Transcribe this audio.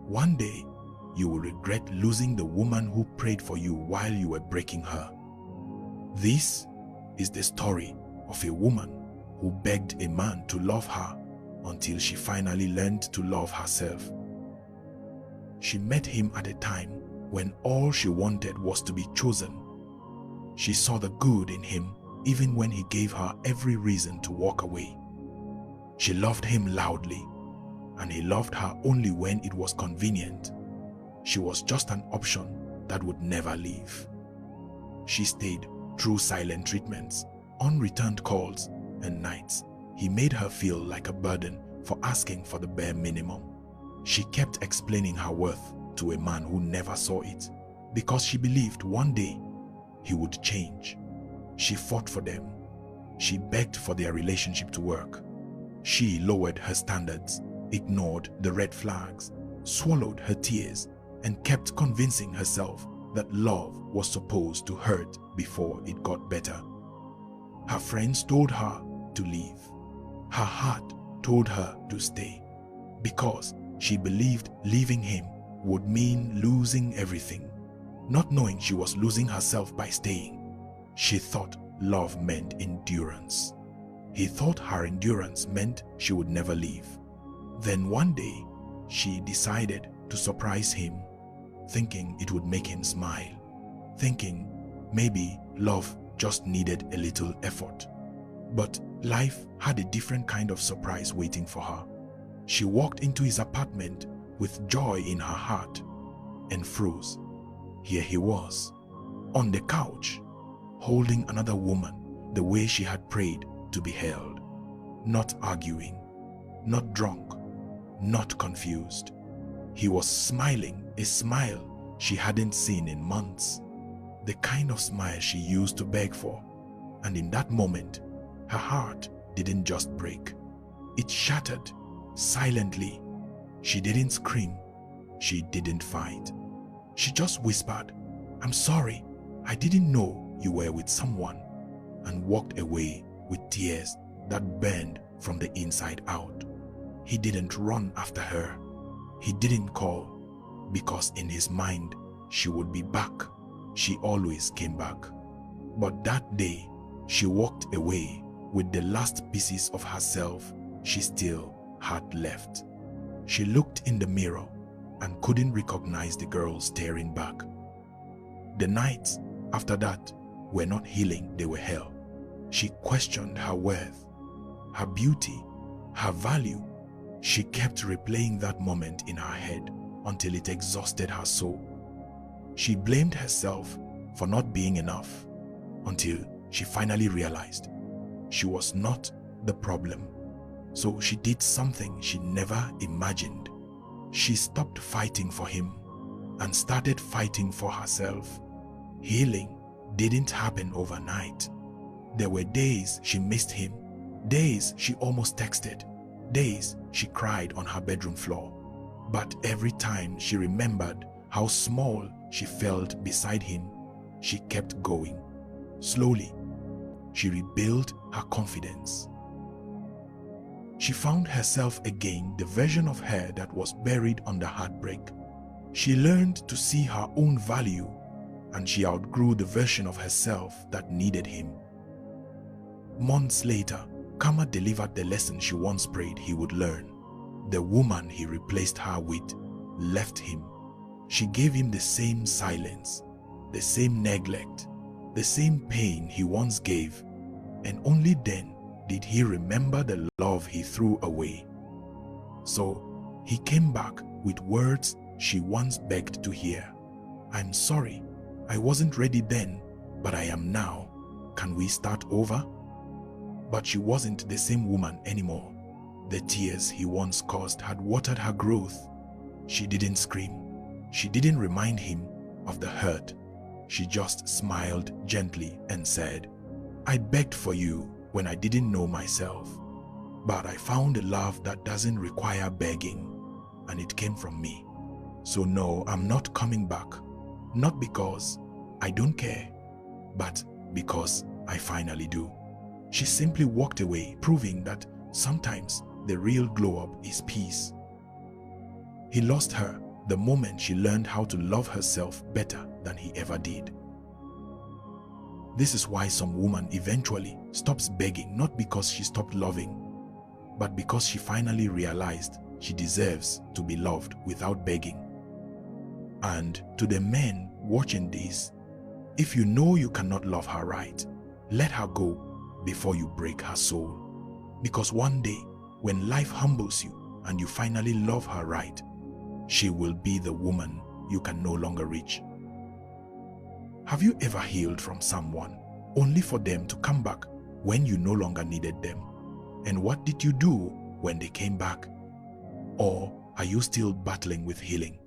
One day, you will regret losing the woman who prayed for you while you were breaking her. This is the story of a woman who begged a man to love her until she finally learned to love herself. She met him at a time when all she wanted was to be chosen. She saw the good in him even when he gave her every reason to walk away. She loved him loudly, and he loved her only when it was convenient. She was just an option that would never leave. She stayed through silent treatments, unreturned calls, and nights he made her feel like a burden for asking for the bare minimum. She kept explaining her worth to a man who never saw it because she believed one day he would change. She fought for them. She begged for their relationship to work. She lowered her standards, ignored the red flags, swallowed her tears, and kept convincing herself that love was supposed to hurt before it got better. Her friends told her to leave. Her heart told her to stay because she believed leaving him would mean losing everything. Not knowing she was losing herself by staying, she thought love meant endurance. He thought her endurance meant she would never leave. Then one day, she decided to surprise him, thinking it would make him smile, thinking maybe love just needed a little effort. But life had a different kind of surprise waiting for her. She walked into his apartment with joy in her heart and froze. Here he was, on the couch, holding another woman the way she had prayed to be held. Not arguing, not drunk, not confused. He was smiling, a smile she hadn't seen in months. The kind of smile she used to beg for. And in that moment, her heart didn't just break. It shattered, silently. She didn't scream. She didn't fight. She just whispered, "I'm sorry, I didn't know you were with someone," and walked away with tears that burned from the inside out. He didn't run after her. He didn't call, because in his mind, she would be back. She always came back. But that day, she walked away with the last pieces of herself she still had left. She looked in the mirror and couldn't recognize the girl staring back. The nights after that were not healing, they were hell. She questioned her worth, her beauty, her value. She kept replaying that moment in her head until it exhausted her soul. She blamed herself for not being enough until she finally realized she was not the problem. So she did something she never imagined. She stopped fighting for him and started fighting for herself. Healing didn't happen overnight. There were days she missed him, days she almost texted, days she cried on her bedroom floor. But every time she remembered how small she felt beside him, she kept going. Slowly, she rebuilt her confidence. She found herself again, the version of her that was buried under heartbreak. She learned to see her own value, and she outgrew the version of herself that needed him. Months later, Karma delivered the lesson she once prayed he would learn. The woman he replaced her with left him. She gave him the same silence, the same neglect, the same pain he once gave, and only then did he remember the love he threw away. So he came back with words she once begged to hear. "I'm sorry, I wasn't ready then, but I am now. Can we start over?" But she wasn't the same woman anymore. The tears he once caused had watered her growth. She didn't scream. She didn't remind him of the hurt. She just smiled gently and said, "I begged for you when I didn't know myself, but I found a love that doesn't require begging, and it came from me. So no, I'm not coming back, not because I don't care, but because I finally do." She simply walked away, proving that sometimes the real glow-up is peace. He lost her, the moment she learned how to love herself better than he ever did. This is why some woman eventually stops begging, not because she stopped loving, but because she finally realized she deserves to be loved without begging. And to the men watching this, if you know you cannot love her right, let her go before you break her soul. Because one day, when life humbles you and you finally love her right, she will be the woman you can no longer reach. Have you ever healed from someone only for them to come back when you no longer needed them? And what did you do when they came back? Or are you still battling with healing?